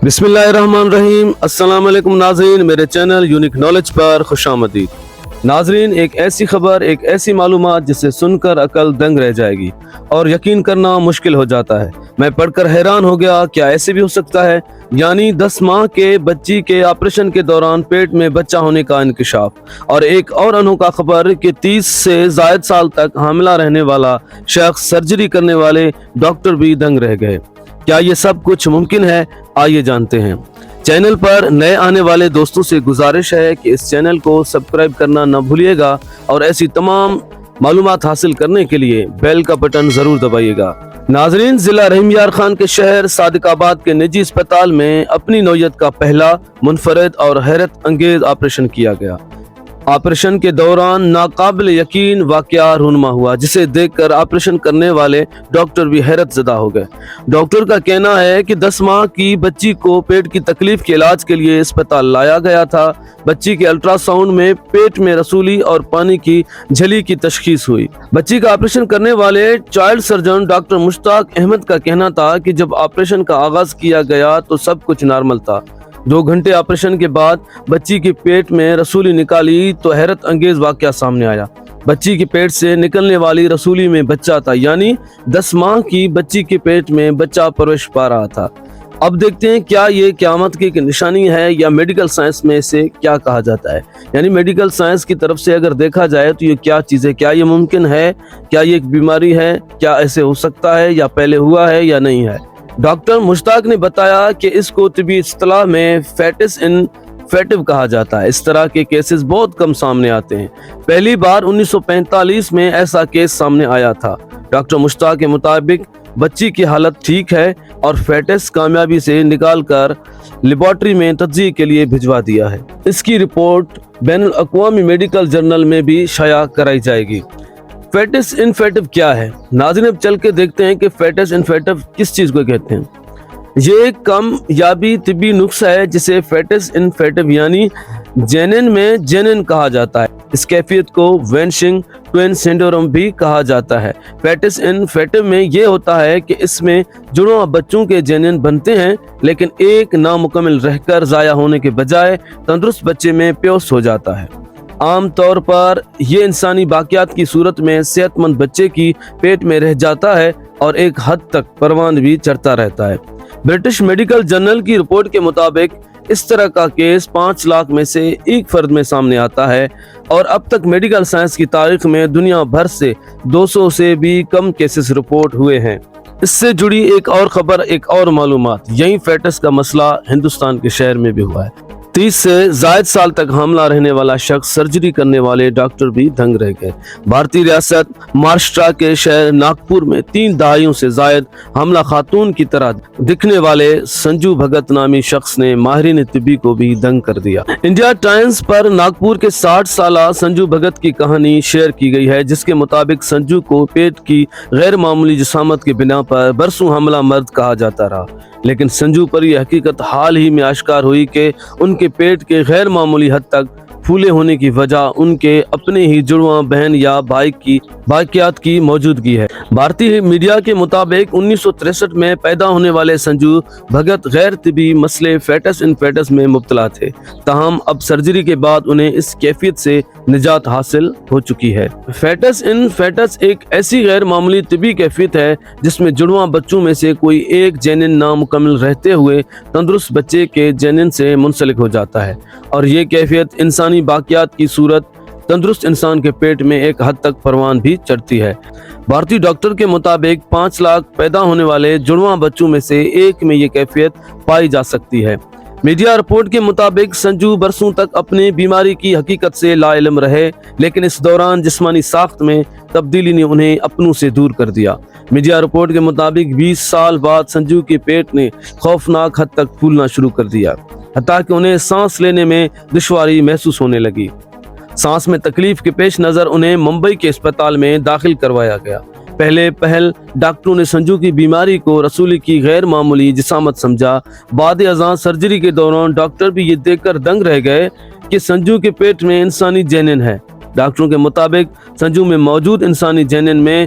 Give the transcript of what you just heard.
بسم اللہ الرحمن الرحیم۔ السلام علیکم ناظرین، میرے چینل یونیک نالج پر خوش آمدید۔ ناظرین، ایک ایسی خبر، ایک ایسی معلومات جسے سن کر عقل دنگ رہ جائے گی اور یقین کرنا مشکل ہو جاتا ہے۔ میں پڑھ کر حیران ہو گیا، کیا ایسے بھی ہو سکتا ہے؟ یعنی 10 ماہ کے بچی کے آپریشن کے دوران پیٹ میں بچہ ہونے کا انکشاف، اور ایک اور انوکھا خبر کہ 30 سے زائد سال تک حاملہ رہنے والا شخص سرجری کرنے والے ڈاکٹر بھی دنگ رہ گئے۔ کیا یہ سب کچھ ممکن ہے؟ آئیے جانتے ہیں۔ چینل پر نئے آنے والے دوستوں سے گزارش ہے کہ اس چینل کو سبسکرائب کرنا نہ بھولیے گا اور ایسی تمام معلومات حاصل کرنے کے لیے بیل کا بٹن ضرور دبائیے گا۔ ناظرین، ضلع رحیم یار خان کے شہر صادق آباد کے نجی اسپتال میں اپنی نوعیت کا پہلا منفرد اور حیرت انگیز آپریشن کیا گیا۔ آپریشن کے دوران ناقابل یقین واقعہ رونما ہوا، جسے دیکھ کر آپریشن کرنے والے ڈاکٹر بھی حیرت زدہ ہو گئے۔ ڈاکٹر کا کہنا ہے کہ 10 ماہ کی بچی کو پیٹ کی تکلیف کے علاج کے لیے اسپتال لایا گیا تھا۔ بچی کے الٹرا ساؤنڈ میں پیٹ میں رسولی اور پانی کی جھلی کی تشخیص ہوئی۔ بچی کا آپریشن کرنے والے چائلڈ سرجن ڈاکٹر مشتاق احمد کا کہنا تھا کہ جب آپریشن کا آغاز کیا گیا تو سب کچھ نارمل تھا۔ 2 گھنٹے آپریشن کے بعد بچی کے پیٹ میں رسولی نکالی تو حیرت انگیز واقعہ سامنے آیا۔ بچی کے پیٹ سے نکلنے والی رسولی میں بچہ تھا، یعنی 10 ماہ کی بچی کے پیٹ میں بچہ پرورش پا رہا تھا۔ اب دیکھتے ہیں کیا یہ قیامت کی نشانی ہے یا میڈیکل سائنس میں سے کیا کہا جاتا ہے۔ یعنی میڈیکل سائنس کی طرف سے اگر دیکھا جائے تو یہ کیا چیز ہے، کیا یہ ممکن ہے، کیا یہ ایک بیماری ہے، کیا ایسے ہو سکتا ہے یا پہلے ہوا ہے یا نہیں ہے۔ ڈاکٹر مشتاق نے بتایا کہ اس کو طبی اصطلاح میں فیٹس انفیٹو کہا جاتا ہے۔ اس طرح کے کیسز بہت کم سامنے آتے ہیں۔ پہلی بار 1945 میں ایسا کیس سامنے آیا تھا۔ ڈاکٹر مشتاق کے مطابق بچی کی حالت ٹھیک ہے اور فیٹس کامیابی سے نکال کر لیبارٹری میں تجزیے کے لیے بھجوا دیا ہے۔ اس کی رپورٹ بین الاقوامی میڈیکل جرنل میں بھی شائع کرائی جائے گی۔ فیٹس انفیٹو کیا ہے؟ ناظرین، اب چل کے دیکھتے ہیں کہ فیٹس انفیٹو کس چیز کو کہتے ہیں۔ یہ ایک کم یابی طبی نسخہ ہے جسے فیٹس انفیٹو یعنی جنین میں جنین کہا جاتا ہے۔ اس کیفیت کو وینشنگ ٹوین سنڈروم بھی کہا جاتا ہے۔ فیٹس انفیٹو میں یہ ہوتا ہے کہ اس میں جڑواں بچوں کے جنین بنتے ہیں، لیکن ایک نامکمل رہ کر ضائع ہونے کے بجائے تندرست بچے میں پیوست ہو جاتا ہے۔ عام طور پر یہ انسانی باقیات کی صورت میں صحت مند بچے کی پیٹ میں رہ جاتا ہے اور ایک حد تک پروان بھی چڑھتا رہتا ہے۔ برٹش میڈیکل جرنل کی رپورٹ کے مطابق اس طرح کا کیس 5 لاکھ میں سے 1 فرد میں سامنے آتا ہے، اور اب تک میڈیکل سائنس کی تاریخ میں دنیا بھر سے 200 سے بھی کم کیسز رپورٹ ہوئے ہیں۔ اس سے جڑی ایک اور خبر، ایک اور معلومات، یہی فیٹس کا مسئلہ ہندوستان کے شہر میں بھی ہوا ہے۔ 30 سے زائد سال تک حاملہ رہنے والا شخص سرجری کرنے والے ڈاکٹر بھی دنگ رہ گئے۔ بھارتی ریاست مہاراشٹرا کے شہر ناگپور میں 3 دہائیوں سے زائد حاملہ خاتون کی طرح دکھنے والے سنجو بھگت نامی شخص نے ماہرین طبی کو بھی دنگ کر دیا۔ انڈیا ٹائمز پر ناگپور کے 60 سالہ سنجو بھگت کی کہانی شیئر کی گئی ہے، جس کے مطابق سنجو کو پیٹ کی غیر معمولی جسامت کی بنا پر برسوں حاملہ مرد کہا جاتا رہا، لیکن سنجو پر یہ حقیقت حال ہی میں آشکار ہوئی کہ ان کے پیٹ کے غیر معمولی حد تک پھولے ہونے کی وجہ ان کے اپنے ہی جڑواں بہن یا بھائی کی باقیات کی موجودگی ہے۔ بھارتی میڈیا کے مطابق 1963 میں پیدا ہونے والے سنجو بھگت غیر طبی مسئلے فیٹس انفیٹس میں مبتلا تھے، تاہم اب سرجری کے بعد انہیں اس کیفیت سے نجات حاصل ہو چکی ہے۔ فیٹس انفیٹس ایک ایسی غیر معمولی طبی کیفیت ہے جس میں جڑواں بچوں میں سے کوئی ایک جنین نامکمل رہتے ہوئے تندرست بچے کے جنین سے منسلک ہو جاتا ہے، اور یہ کیفیت انسانی باقیات کی صورت تندرست انسان کے پیٹ میں ایک حد تک پروان بھی چڑھتی ہے۔ بھارتی ڈاکٹر کے مطابق 5 لاکھ پیدا ہونے والے جڑواں بچوں میں سے ایک میں یہ کیفیت پائی جا سکتی ہے۔ میڈیا رپورٹ کے مطابق سنجو برسوں تک اپنی بیماری کی حقیقت سے لا علم رہے، لیکن اس دوران جسمانی ساخت میں تبدیلی نے انہیں اپنوں سے دور کر دیا۔ میڈیا رپورٹ کے مطابق 20 سال بعد سنجو کے پیٹ نے خوفناک حد تک پھولنا شروع کر دیا، حتیٰ کہ انہیں سانس لینے میں دشواری محسوس ہونے لگی۔ سانس میں تکلیف کے پیش نظر انہیں ممبئی کے اسپتال میں داخل کروایا گیا۔ پہل ڈاکٹروں نے سنجو کی بیماری کو رسولی کی غیر معمولی جسامت سمجھا۔ بعد ازاں سرجری کے دوران ڈاکٹر بھی یہ دیکھ کر دنگ رہ گئے کہ سنجو کے پیٹ میں انسانی جنین ہے۔ ڈاکٹروں کے مطابق سنجو میں موجود انسانی جنین میں